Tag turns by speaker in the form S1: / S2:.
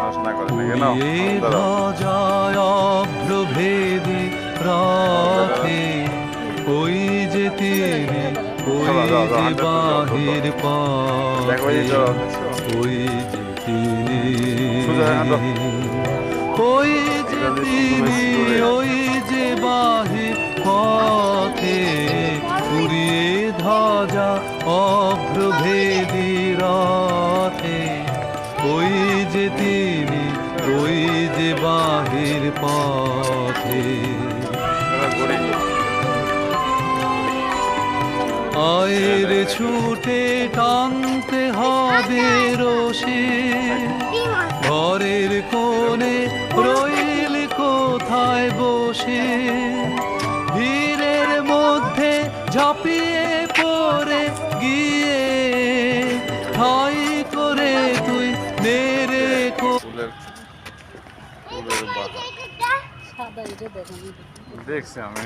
S1: সাহস না করে না কেন
S2: অভ্রভেদী রাতে ওই যে তিনি ওই যে বাহির পথে ওই যে তিনি ওই যে তিনি ওই যে বাহির পথে উড়িয়ে ধ্বজা অভ্রভেদী রথে ওই যে তিনি ওই যে বাহির পথে আয়ের ছুটে টানতে হবে রশি ঘরের কোণে রইল কোথায় বসে ভিড়ের মধ্যে ঝাঁপিয়ে পড়ে গিয়ে ঠাই করে তুই নেড়ে
S1: দেখছি আমি